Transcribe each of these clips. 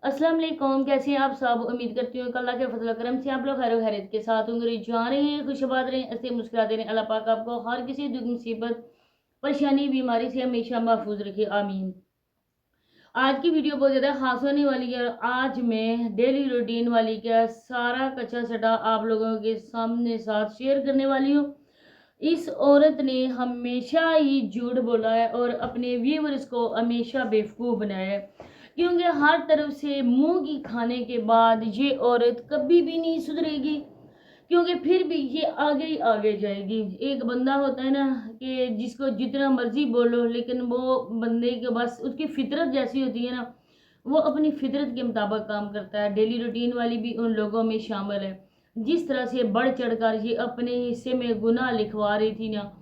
अस्सलाम वालेकुम, कैसे हैं आप सब। उम्मीद करती हूँ कि अल्लाह के फजल करम से आप लोग खैर खैरियत के साथ होंगे, जा रहे हैं, खुशबाद रहें, ऐसे मुस्कुराते रहें। अल्लाह पाक आपको हर किसी दुख मुसीबत परेशानी बीमारी से हमेशा महफूज रखे, आमीन। आज की वीडियो बहुत ज़्यादा खास होने वाली है। आज मैं डेली रूटीन वाली का सारा कच्चा सटा आप लोगों के सामने साथ शेयर करने वाली हूँ। इस औरत ने हमेशा ही झूठ बोला है और अपने व्यूअर्स को हमेशा बेवकूफ़ बनाया है, क्योंकि हर तरफ से मुंह की खाने के बाद ये औरत कभी भी नहीं सुधरेगी, क्योंकि फिर भी ये आगे ही आगे जाएगी। एक बंदा होता है ना कि जिसको जितना मर्जी बोलो, लेकिन वो बंदे के बस उसकी फितरत जैसी होती है ना, वो अपनी फितरत के मुताबिक काम करता है। डेली रूटीन वाली भी उन लोगों में शामिल है। जिस तरह से बढ़ चढ़कर ये अपने हिस्से में गुनाह लिखवा रही थी ना,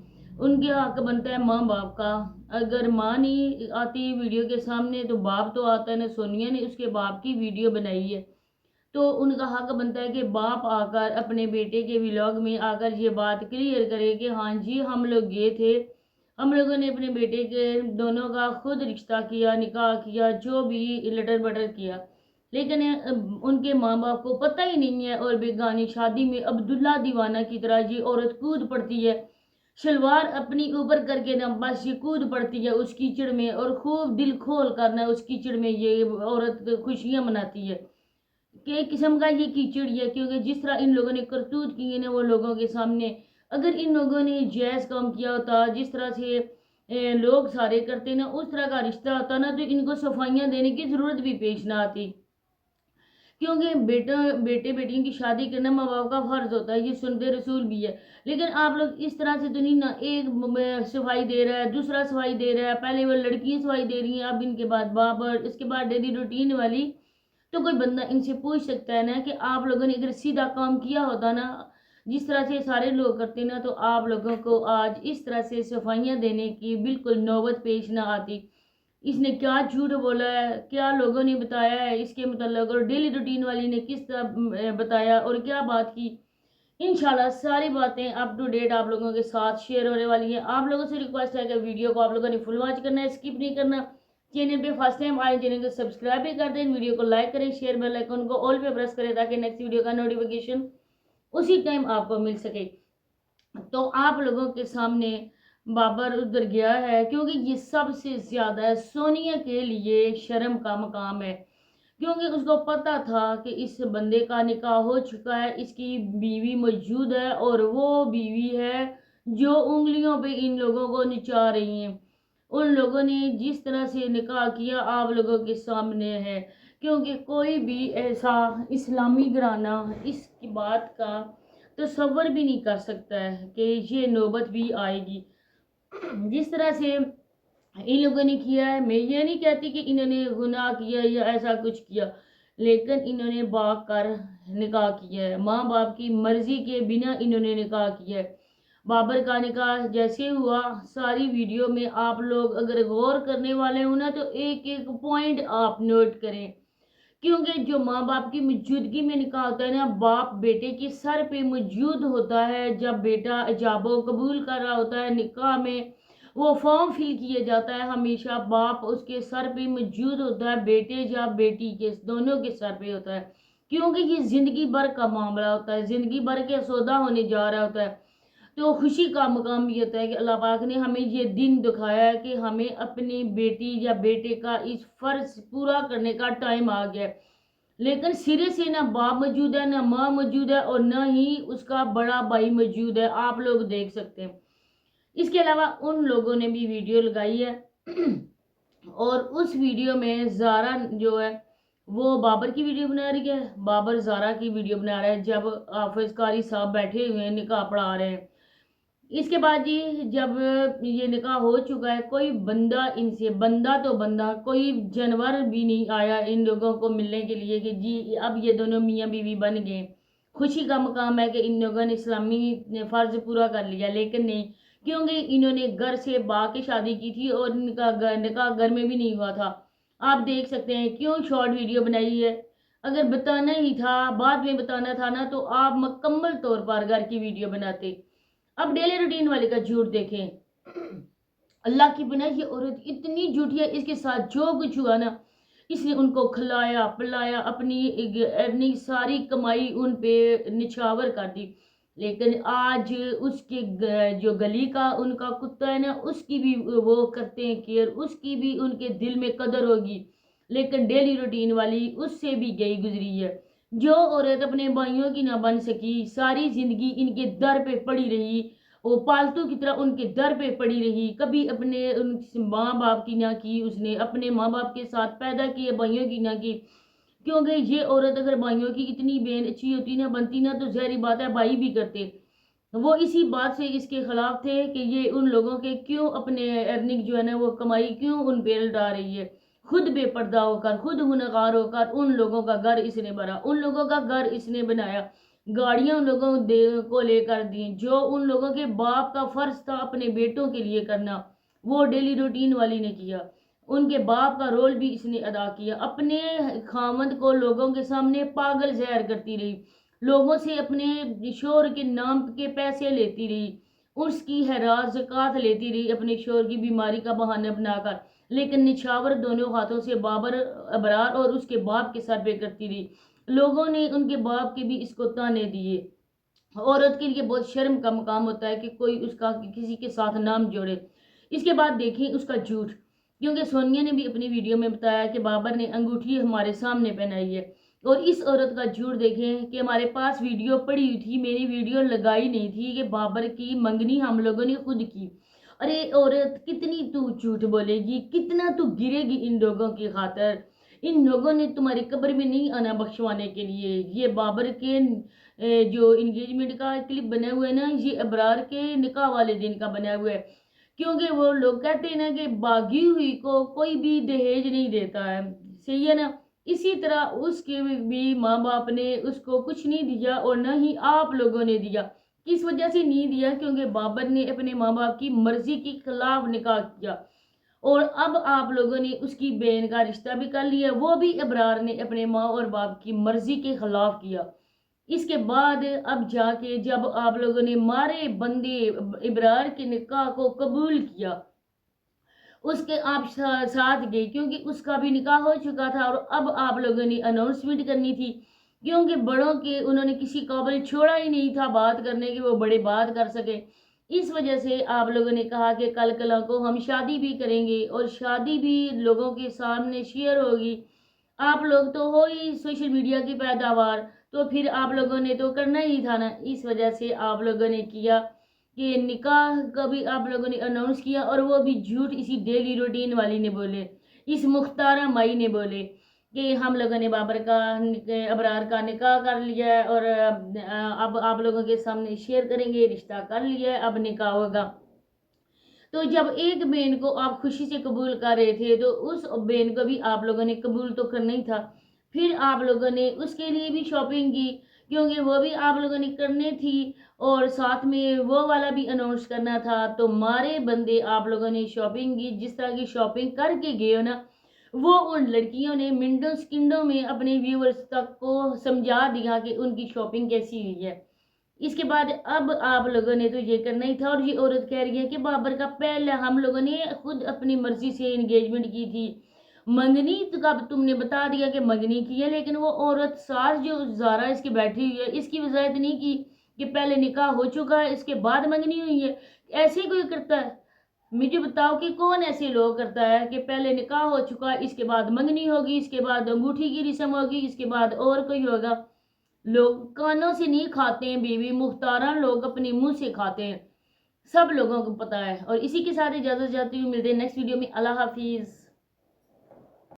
उनके हक बनता है माँ बाप का। अगर माँ नहीं आती वीडियो के सामने तो बाप तो आता है ना। सोनिया ने उसके बाप की वीडियो बनाई है, तो उनका हक बनता है कि बाप आकर अपने बेटे के व्लॉग में आकर ये बात क्लियर करे कि हाँ जी, हम लोग गए थे, हम लोगों ने अपने बेटे के दोनों का खुद रिश्ता किया, निकाह किया, जो भी लटर बटर किया। लेकिन उनके माँ बाप को पता ही नहीं है, और बेगानी शादी में अब्दुल्ला दीवाना की तरह ये औरत कूद पड़ती है, शलवार अपनी ऊपर करके ना बस ये कूद पड़ती है उस कीचड़ में, और खूब दिल खोल करना उस कीचड़ में ये औरत खुशियाँ मनाती है कि एक किस्म का ये कीचड़ है। क्योंकि जिस तरह इन लोगों ने करतूत किए ना वो लोगों के सामने, अगर इन लोगों ने जायज़ काम किया होता, जिस तरह से लोग सारे करते ना, उस तरह का रिश्ता होता ना, तो इनको सफाइयाँ देने की ज़रूरत भी पेश ना आती। क्योंकि बेटे बेटियों की शादी करना माँ बाप का फर्ज होता है, ये सुनते रसूल भी है। लेकिन आप लोग इस तरह से तो नहीं ना, एक सफाई दे रहा है, दूसरा सफाई दे रहा है, पहले वो लड़कियां सफाई दे रही हैं, अब इनके बाद बाप, और इसके बाद डेली रूटीन वाली। तो कोई बंदा इनसे पूछ सकता है ना कि आप लोगों ने अगर सीधा काम किया होता ना, जिस तरह से सारे लोग करते ना, तो आप लोगों को आज इस तरह से सफाइयाँ देने की बिल्कुल नौबत पेश ना आती। इसने क्या झूठ बोला है, क्या लोगों ने बताया है इसके मतलब, और डेली रूटीन वाली ने किस तरह बताया और क्या बात की। इंशाल्लाह सारी बातें अप टू डेट आप लोगों के साथ शेयर होने वाली हैं। आप लोगों से रिक्वेस्ट है कि वीडियो को आप लोगों ने फुल वॉच करना है, स्किप नहीं करना। चैनल पे फर्स्ट टाइम आए चैनल को सब्सक्राइब भी कर दें, वीडियो को लाइक करें, शेयर बेल आइकन को ऑल पे प्रेस करें, ताकि नेक्स्ट वीडियो का नोटिफिकेशन उसी टाइम आपको मिल सके। तो आप लोगों के सामने बाबर उधर गया है, क्योंकि ये सबसे ज्यादा सोनिया के लिए शर्म का मकाम है। क्योंकि उसको पता था कि इस बंदे का निकाह हो चुका है, इसकी बीवी मौजूद है, और वो बीवी है जो उंगलियों पे इन लोगों को नचा रही हैं। उन लोगों ने जिस तरह से निकाह किया आप लोगों के सामने है, क्योंकि कोई भी ऐसा इस्लामी घराना इस बात का तसव्वुर भी नहीं कर सकता है कि ये नौबत भी आएगी जिस तरह से इन लोगों ने किया है। मैं ये नहीं कहती कि इन्होंने गुनाह किया या ऐसा कुछ किया, लेकिन इन्होंने भाग कर निकाह किया है, माँ बाप की मर्जी के बिना इन्होंने निकाह किया है। बाबर का निकाह जैसे हुआ, सारी वीडियो में आप लोग अगर गौर करने वाले हो ना, तो एक एक पॉइंट आप नोट करें। क्योंकि जो माँ बाप की मौजूदगी में निकाह होता है ना, बाप बेटे के सर पे मौजूद होता है। जब बेटा इजाबो कबूल कर रहा होता है निकाह में, वो फॉर्म फिल किया जाता है, हमेशा बाप उसके सर पे मौजूद होता है, बेटे या बेटी के दोनों के सर पे होता है। क्योंकि ये जिंदगी भर का मामला होता है, जिंदगी भर के सौदा होने जा रहा होता है। तो खुशी का मकाम भी होता है कि अल्लाह पाक ने हमें ये दिन दिखाया है कि हमें अपनी बेटी या बेटे का इस फर्ज पूरा करने का टाइम आ गया है। लेकिन सिरे से ना बाप मौजूद है, ना माँ मौजूद है, और ना ही उसका बड़ा भाई मौजूद है, आप लोग देख सकते हैं। इसके अलावा उन लोगों ने भी वीडियो लगाई है और उस वीडियो में ज़ारा जो है वो बाबर की वीडियो बना रही है, बाबर ज़ारा की वीडियो बना रहा है जब हाफिज कारी साहब बैठे हुए हैं निकाह पढ़ा रहे हैं। इसके बाद जी जब ये निकाह हो चुका है, कोई बंदा इनसे, बंदा तो बंदा, कोई जानवर भी नहीं आया इन लोगों को मिलने के लिए कि जी अब ये दोनों मियाँ बीवी बन गए। खुशी का मकाम है कि इन लोगों ने इस्लामी फ़र्ज पूरा कर लिया, लेकिन नहीं, क्योंकि इन्होंने घर से भाग के शादी की थी और निकाह घर में भी नहीं हुआ था। आप देख सकते हैं क्यों शॉर्ट वीडियो बनाई है। अगर बताना ही था, बाद में बताना था ना, तो आप मुकम्मल तौर पर घर की वीडियो बनाते। अब डेली रूटीन वाले का झूठ देखें। अल्लाह की बनाई ये औरत इतनी झूठी है, इसके साथ जो कुछ हुआ ना, اس نے ان کو کھلایا پلایا، اپنی ساری کمائی ان پہ نچھاور کر دی. لیکن آج اس کے جو گلی کا ان کا کتا ہے نا، اس کی بھی وہ کرتے ہیں کیئر، اس کی بھی ان کے دل میں قدر ہوگی. لیکن ڈیلی روٹین والی اس سے بھی گئی گزری ہے. جو عورت اپنے بھائیوں کی نہ بن سکی، ساری زندگی ان کے در پہ پڑی رہی، وہ پالتو کی طرح ان کے در پہ پڑی رہی، کبھی اپنے ماں باپ کی نہ کی، اس نے اپنے ماں باپ کے ساتھ پیدا کیے بھائیوں کی نہ کی. کیونکہ یہ عورت اگر بھائیوں کی اتنی بہن اچھی ہوتی نہ بنتی نہ، تو ظاہری بات ہے بھائی بھی کرتے. وہ اسی بات سے اس کے خلاف تھے کہ یہ ان لوگوں کے کیوں اپنے ارننگ جو ہے نا وہ کمائی کیوں ان پہ لٹا رہی ہے. خود بے پردہ ہو کر، خود ہنرگار ہو کر ان لوگوں کا گھر اس نے بھرا، ان لوگوں کا گھر اس نے بنایا، گاڑیاں ان لوگوں کو لے کر دی. جو ان لوگوں کے باپ کا فرض تھا اپنے بیٹوں کے لیے کرنا، وہ ڈیلی روٹین والی نے کیا. ان کے باپ کا رول بھی اس نے ادا کیا. اپنے خامند کو لوگوں کے سامنے پاگل ظاہر کرتی رہی، لوگوں سے اپنے شوہر کے نام کے پیسے لیتی رہی، اس کی خیرات زکوٰۃ لیتی رہی اپنے شوہر کی بیماری کا بہانہ بنا کر. لیکن نچھاور دونوں ہاتھوں سے بابر ابرار اور اس کے باپ کے سر پہ کرتی رہی. لوگوں نے ان کے باپ کے بھی اس کو تانے دیے. عورت کے لیے بہت شرم کا مقام ہوتا ہے کہ کوئی اس کا کسی کے ساتھ نام جوڑے. اس کے بعد دیکھیں اس کا جھوٹ، کیونکہ سونیا نے بھی اپنی ویڈیو میں بتایا کہ بابر نے انگوٹھی ہمارے سامنے پہنائی ہے. اور اس عورت کا جھوٹ دیکھیں کہ ہمارے پاس ویڈیو پڑی ہوئی تھی، میری ویڈیو لگائی نہیں تھی کہ بابر کی منگنی ہم لوگوں نے خود کی. ارے عورت کتنی تو جھوٹ بولے گی، کتنا تو گرے گی ان لوگوں کی خاطر. ان لوگوں نے تمہاری قبر میں نہیں آنا بخشوانے کے لیے. یہ بابر کے جو انگیجمنٹ کا کلپ بنا ہوا ہے نا، یہ ابرار کے نکاح والے دن کا بنا ہوا ہے. کیونکہ وہ لوگ کہتے ہیں نا کہ باغی ہوئی کو کوئی بھی دہیج نہیں دیتا ہے، صحیح ہے نا. اسی طرح اس کے بھی ماں باپ نے اس کو کچھ نہیں دیا اور نہ ہی آپ لوگوں نے دیا. کس وجہ سے نہیں دیا؟ کیونکہ بابر نے اپنے ماں باپ کی مرضی کے خلاف نکاح کیا. اور اب آپ لوگوں نے اس کی بہن کا رشتہ بھی کر لیا، وہ بھی ابرار نے اپنے ماں اور باپ کی مرضی کے خلاف کیا. اس کے بعد اب جا کے جب آپ لوگوں نے مارے بندے ابرار کے نکاح کو قبول کیا، اس کے آپ ساتھ گئے، کیونکہ اس کا بھی نکاح ہو چکا تھا. اور اب آپ لوگوں نے اناؤنسمنٹ کرنی تھی، کیونکہ بڑوں کے انہوں نے کسی قابل چھوڑا ہی نہیں تھا بات کرنے کے، وہ بڑے بات کر سکے. اس وجہ سے آپ لوگوں نے کہا کہ کل کلا کو ہم شادی بھی کریں گے اور شادی بھی لوگوں کے سامنے شیئر ہوگی. آپ لوگ تو ہو ہی سوشل میڈیا کی پیداوار، تو پھر آپ لوگوں نے تو کرنا ہی تھا نا. اس وجہ سے آپ لوگوں نے کیا کہ نکاح کا بھی آپ لوگوں نے اناؤنس کیا، اور وہ بھی جھوٹ اسی ڈیلی روٹین والی نے بولے، اس مختارہ مائی نے بولے کہ ہم لوگوں نے بابر کا ابرار کا نکاح کر لیا ہے اور اب آپ لوگوں کے سامنے شیئر کریں گے، رشتہ کر لیا ہے، اب نکاح ہوگا. تو جب ایک بہن کو آپ خوشی سے قبول کر رہے تھے تو اس بہن کو بھی آپ لوگوں نے قبول تو کرنا ہی تھا. پھر آپ لوگوں نے اس کے لیے بھی شاپنگ کی، کیونکہ وہ بھی آپ لوگوں نے کرنی تھی اور ساتھ میں وہ والا بھی اناؤنس کرنا تھا. تو مارے بندے آپ لوگوں نے شاپنگ کی، جس طرح کی شاپنگ کر کے گئے ہو نا، وہ ان لڑکیوں نے منٹوں سیکنڈوں میں اپنے ویورز تک کو سمجھا دیا کہ ان کی شاپنگ کیسی ہوئی ہے. اس کے بعد اب آپ لوگوں نے تو یہ کرنا ہی تھا. اور یہ عورت کہہ رہی ہے کہ بابر کا پہلے ہم لوگوں نے خود اپنی مرضی سے انگیجمنٹ کی تھی، منگنی تو کب تم نے بتا دیا کہ منگنی کی ہے. لیکن وہ عورت ساس جو زارا اس کی بیٹھی ہوئی ہے، اس کی وضاحت نہیں کی کہ پہلے نکاح ہو چکا ہے اس کے بعد منگنی ہوئی ہے. ایسے کوئی کرتا ہے؟ مجھے بتاؤ کہ کون ایسے لوگ کرتا ہے کہ پہلے نکاح ہو چکا ہے، اس کے بعد منگنی ہوگی، اس کے بعد انگوٹھی کی رسم ہوگی، اس کے بعد اور کوئی ہوگا. لوگ کانوں سے نہیں کھاتے ہیں بیوی، مختارہ لوگ اپنے منہ سے کھاتے ہیں، سب لوگوں کو پتا ہے. اور اسی کے ساتھ اجازت چاہتی ہوں، ملتے ہیں نیکسٹ ویڈیو میں. اللہ حافظ.